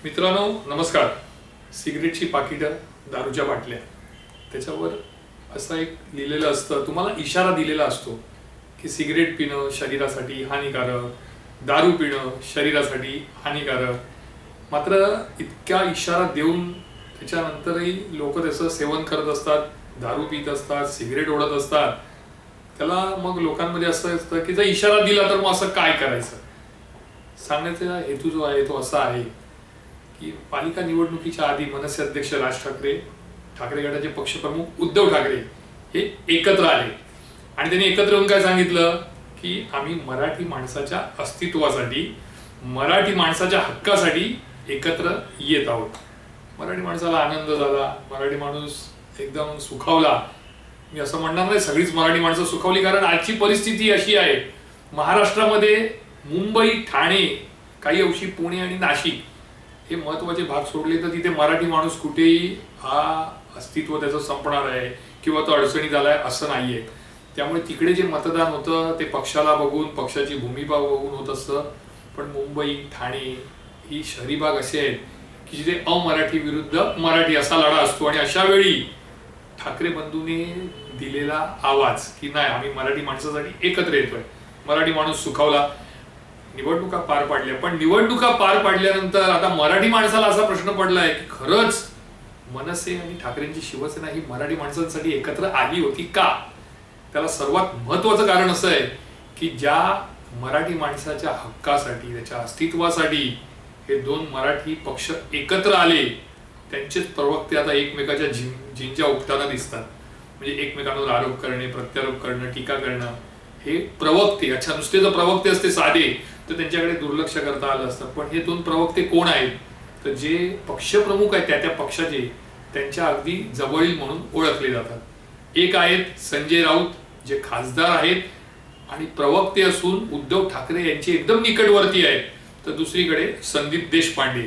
मित्रांनो नमस्कार. सिगरेटची पाकिटं, दारूच्या बाटल्या, त्याच्यावर असं एक लिहिलेलं असतं, तुम्हाला इशारा दिलेला असतो की सिगरेट पिणं शरीरासाठी हानिकारक, दारू पिणं शरीरासाठी हानिकारक. मात्र इतका इशारा देऊन त्याच्यानंतरही लोक त्याचं सेवन करत असतात, दारू पित असतात, सिगरेट ओढत असतात. त्याला मग लोकांमध्ये असं असतं की जर इशारा दिला तर मग असं काय करायचं. सांगण्याचा हेतू जो आहे तो असा आहे की पालिका निवडणुकीच्या आधी मनसे अध्यक्ष राज ठाकरे गटाचे पक्षप्रमुख उद्धव ठाकरे हे एकत्र आले आणि त्यांनी एकत्र येऊन काय सांगितलं की आम्ही मराठी माणसाच्या अस्तित्वासाठी, मराठी माणसाच्या हक्कासाठी एकत्र येत आहोत. मराठी माणसाला आनंद झाला, मराठी माणूस एकदम सुखावला. मी असं म्हणणार नाही सगळीच मराठी माणसं सुखावली, कारण आजची परिस्थिती अशी आहे, महाराष्ट्रामध्ये मुंबई, ठाणे, काही अंशी पुणे आणि नाशिक हे महत्वाचे भाग सोडले तर तिथे मराठी माणूस कुठेही हा अस्तित्व त्याचं संपणार आहे किंवा तो अडचणीत आलाय असं नाहीये. त्यामुळे तिकडे जे मतदान होतं ते पक्षाला बघून, पक्षाची भूमिका बघून होत असतं. पण मुंबई, ठाणे ही शहरी भाग असे आहेत की जिथे अमराठी विरुद्ध मराठी असा लढा असतो. आणि अशा वेळी ठाकरे बंधूंनी दिलेला आवाज की नाही, आम्ही मराठी माणसासाठी एकत्र येतोय, मराठी माणूस सुखावला. निवडणुका पार पाडल्या, पण निवडणुका पार पाडल्यानंतर आता मराठी माणसाला असा प्रश्न पडलाय की खरंच मनसे आणि ठाकरेंची शिवसेना ही मराठी माणसांसाठी एकत्र आली होती का. त्याला सर्वात महत्वाचं कारण असं आहे की ज्या मराठी माणसाच्या हक्कासाठी, त्याच्या अस्तित्वासाठी हे दोन मराठी पक्ष एकत्र आले, त्यांचेच प्रवक्ते आता एकमेकाच्या जिंच्या उपटाना दिसतात. म्हणजे एकमेकांवर आरोप करणे, प्रत्यारोप करणं, टीका करणं, हे प्रवक्ते. अच्छा, नुसते जर प्रवक्ते असते साधे तर त्यांच्याकडे दुर्लक्ष करता आलं असतं. पण हे दोन प्रवक्ते कोण आहेत तर जे पक्षप्रमुख आहेत त्या पक्षाचे, त्यांच्या अगदी जवळील म्हणून ओळखले जातात. एक आहेत संजय राऊत जे खासदार आहेत आणि प्रवक्ते असून उद्धव ठाकरे यांचे एकदम निकटवर्ती आहेत. तर दुसरीकडे संदीप देशपांडे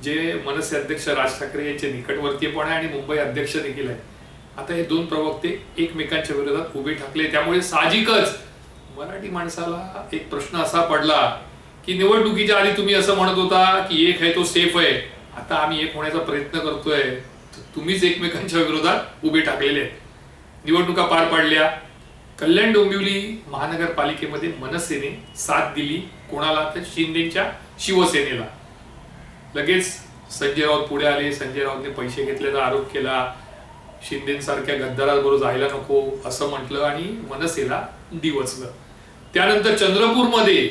जे मनसे अध्यक्ष राज ठाकरे यांचे निकटवर्ती पण आहे आणि मुंबई अध्यक्ष देखील आहे. आता हे दोन प्रवक्ते एकमेकांच्या विरोधात उभे ठाकले. त्यामुळे साहजिकच मराठी माणसाला एक प्रश्न असा पडला की निवडणुकीच्या आधी तुम्ही असं म्हणत होता की एक आहे तो सेफ आहे, आता आम्ही एक होण्याचा प्रयत्न करतोय, तुम्हीच एकमेकांच्या विरोधात उभे टाकलेले आहेत. निवडणुका पार पाडल्या. कल्याण डोंबिवली महानगरपालिकेमध्ये मनसेने साथ दिली कोणाला तर शिंदेच्या शिवसेनेला. लगेच संजय राऊत पुढे आले. संजय राऊतने पैसे घेतल्याचा आरोप केला, शिंदेसारख्या गद्दाराबरोबर जायला नको असं म्हटलं आणि मनसेला डिवचलं. त्यानंतर चंद्रपूरमध्ये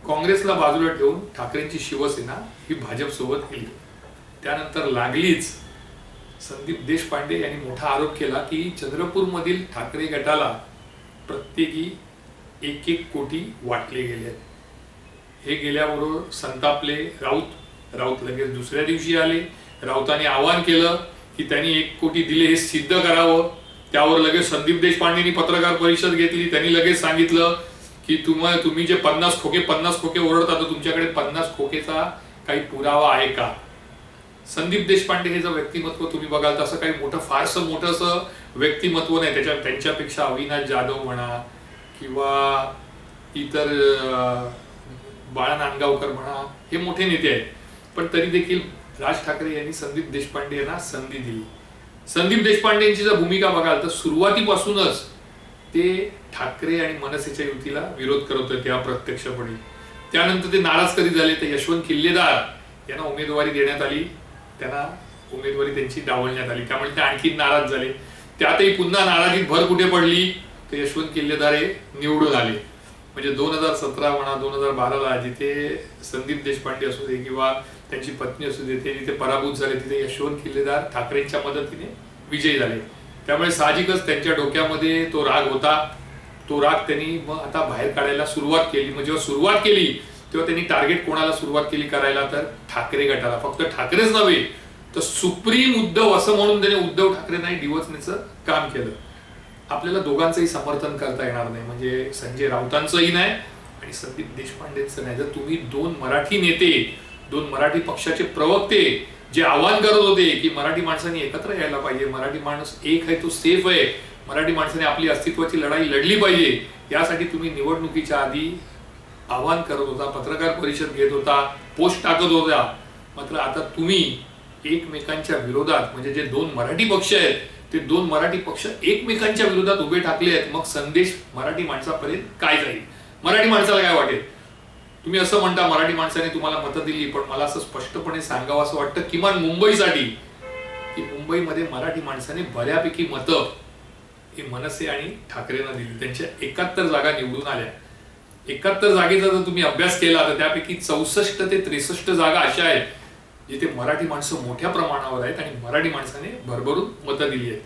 काँग्रेसला बाजूला ठेवून ठाकरेंची शिवसेना ही भाजप सोबत गेली. त्यानंतर लागलीच संदीप देशपांडे यांनी मोठा आरोप केला की चंद्रपूरमधील ठाकरे गटाला प्रत्येकी 1-1 कोटी वाटले गेले. हे गेल्याबरोबर संतापले राऊत लगेच दुसऱ्या दिवशी आले. राऊतांनी आवाहन केलं की त्यांनी 1 कोटी दिले हे सिद्ध करावं. त्यावर लगेच संदीप देशपांडेंनी पत्रकार परिषद घेतली. त्यांनी लगेच सांगितलं की तुम्ही जे 50 खोके ओरडता तर तुमच्याकडे 50 खोकेचा काही पुरावा आहे का. संदीप देशपांडे हे जर व्यक्तिमत्व तुम्ही बघाल तर असं काही फारसं मोठं व्यक्तिमत्व नाही. त्यांच्यापेक्षा अविनाश जाधव म्हणा किंवा इतर बाळा नांदगावकर म्हणा हे मोठे नेते आहेत. पण तरी देखील राज ठाकरे यांनी संदीप देशपांडे यांना संधी दिली. संदीप देशपांडेंची जर भूमिका बघाल तर सुरुवातीपासूनच ते ठाकरे आणि मनसेच्या युतीला विरोध करत होते अप्रत्यक्षपणे. त्यानंतर ते नाराज कधी झाले तर यशवंत किल्लेदार यांना उमेदवारी देण्यात आली, त्यांना उमेदवारी त्यांची डावलण्यात आली, त्यामुळे ते आणखी नाराज झाले. त्यातही पुन्हा नाराजीत भर कुठे पडली तर यशवंत किल्लेदार हे निवडून आले. म्हणजे 2017 म्हणा 2012ला जिथे संदीप देशपांडे असू दे किंवा त्यांची पत्नी असू दे ते जिथे पराभूत झाले तिथे यशवंत किल्लेदार ठाकरेंच्या मदतीने विजयी झाले. त्यामुळे साहजिकच त्यांच्या डोक्यामध्ये तो राग होता. तो राग त्यांनी मग आता बाहेर काढायला सुरुवात केली. मग जेव्हा सुरुवात केली तेव्हा त्यांनी टार्गेट कोणाला सुरुवात केली करायला तर ठाकरे गटाला. फक्त ठाकरेच नव्हे तर सुप्रीम उद्धव असं म्हणून त्याने उद्धव ठाकरेंना दिवसण्याचं काम केलं. आपल्याला दोघांचंही समर्थन करता येणार नाही, म्हणजे संजय राऊतांचंही नाही आणि संदीप देशपांडेंचं नाही. जर तुम्ही दोन मराठी नेते, दोन मराठी पक्षाचे प्रवक्ते जे आवाहन करत होते की मराठी माणसांनी एकत्र यायला पाहिजे, मराठी माणूस एक आहे तो सेफ आहे, मराठी माणसाने आपली अस्तित्वाची लढाई लढली पाहिजे, यासाठी तुम्ही निवडणुकीच्या आधी आवाहन करत होता, पत्रकार परिषद घेत होता, पोस्ट टाकत होता, मात्र आता तुम्ही एकमेकांच्या विरोधात, म्हणजे जे दोन मराठी पक्ष आहेत ते दोन मराठी पक्ष एकमेकांच्या विरोधात उभे ठाकले आहेत, मग संदेश मराठी माणसापर्यंत काय जाईल? मराठी माणसाला काय वाटेल? तुम्ही असं म्हणता मराठी माणसाने तुम्हाला मतं दिली, पण मला असं स्पष्टपणे सांगावं असं वाटतं किमान मुंबईसाठी, की मुंबईमध्ये मराठी माणसाने बऱ्यापैकी मतं ही मनसे आणि ठाकरेंना दिली. त्यांच्या 71 जागा निवडून आल्या. 71 जागेचा जर तुम्ही अभ्यास केला तर त्यापैकी 64 ते 63 जागा अशा आहेत जिथे मराठी माणसं मोठ्या प्रमाणावर आहेत आणि मराठी माणसाने भरभरून मतं दिली आहेत.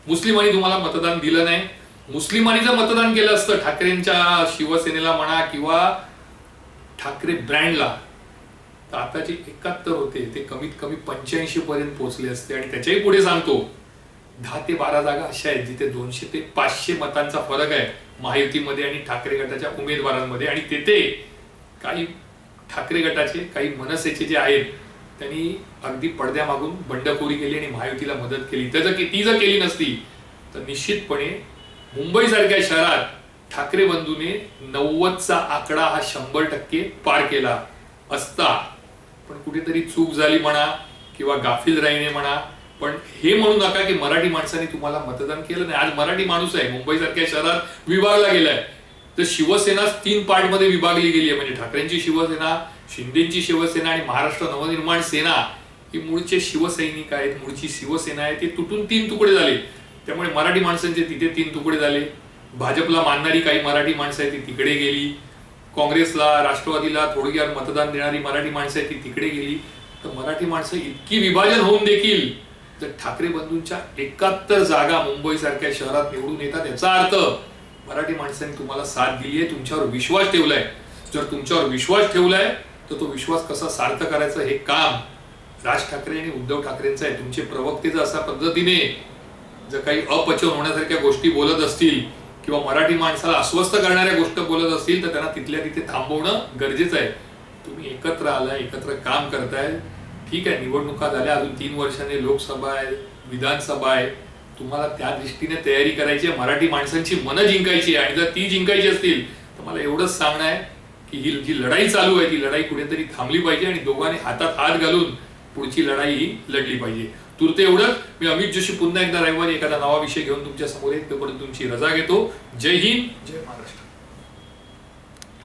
मुस्लिमांनी तुम्हाला मतदान दिलं नाही. मुस्लिमांनी जर मतदान केलं असतं ठाकरेंच्या शिवसेनेला म्हणा किंवा ठाकरे ब्रँडला, तर आता जे 71 होते ते कमीत कमी 85 पर्यंत पोहोचले असते. आणि त्याच्याही पुढे सांगतो, 10 ते 12 जागा अशा आहेत जिथे 200 ते 500 मतांचा फरक आहे महायुतीमध्ये आणि ठाकरे गटाच्या उमेदवारांमध्ये. आणि तेथे काही ठाकरे गटाचे, काही मनसेचे जे आहेत त्यांनी अगदी पडद्यामागून बंडखोरी केली आणि महायुतीला मदत केली. ती जर केली नसती तर निश्चितपणे मुंबईसारख्या शहरात ठाकरे बंधूने 90चा आकडा हा 100% पार केला असता. पण कुठेतरी चूक झाली म्हणा किंवा गाफीलराईने म्हणा, पण हे म्हणू नका की मराठी माणसाने तुम्हाला मतदान केलं नाही. आज मराठी माणूस आहे, मुंबईसारख्या शहरात विभागला गेलाय. तर शिवसेना 3 पार्टमध्ये विभागली गेली आहे, म्हणजे ठाकरेंची शिवसेना, शिंदेची शिवसेना आणि महाराष्ट्र नवनिर्माण सेना ही मूळचे शिवसैनिक आहेत, मूळची शिवसेना आहे. ते तुटून 3 तुकडे झाले. त्यामुळे मराठी माणसांचे तिथे 3 तुकडे झाले. भाजपला मानणारी काही मराठी माणसं आहे ती तिकडे गेली. काँग्रेसला, राष्ट्रवादीला थोडक्यात मतदान देणारी मराठी माणसं आहे ती तिकडे गेली. तर मराठी माणसं इतकी विभाजन होऊन देखील जर ठाकरे बंधूंच्या 71 जागा मुंबईसारख्या शहरात निवडून येतात, याचा अर्थ मराठी माणसांनी तुम्हाला साथ दिली आहे, तुमच्यावर विश्वास ठेवलाय. जर तुमच्यावर विश्वास ठेवलाय तर तो विश्वास कसा सार्थ करायचं हे काम राज ठाकरे आणि उद्धव ठाकरेंचं आहे. तुमचे प्रवक्ते जर अशा पद्धतीने जर काही अपचन होण्यासारख्या गोष्टी बोलत असतील किंवा मराठी माणसाला अस्वस्थ करणाऱ्या गोष्टी बोलत असतील तर त्यांना तिथल्या तिथे थांबवणं गरजेचं आहे. तुम्ही एकत्र आलाय, एकत्र काम करताय, ठीक आहे. निवडणुका झाल्या, अजून 3 वर्षांनी लोकसभा आहे, विधानसभा आहे. तुम्हाला त्या दृष्टीने तयारी करायची आहे, मराठी माणसांची मनं जिंकायची आहे. आणि जर ती जिंकायची असतील तर मला एवढंच सांगणं आहे की ही जी लढाई चालू आहे ती लढाई कुठेतरी थांबली पाहिजे आणि दोघांनी हातात हात घालून पुढची लढाई ही लढली पाहिजे. तुरते एवढंच. मी अमित जोशी पुन्हा एकदा रविवारी एखादा नवा विषय घेऊन तुमच्या समोर येईल. तोपर्यंत तुमची रजा घेतो. जय हिंद, जय महाराष्ट्र.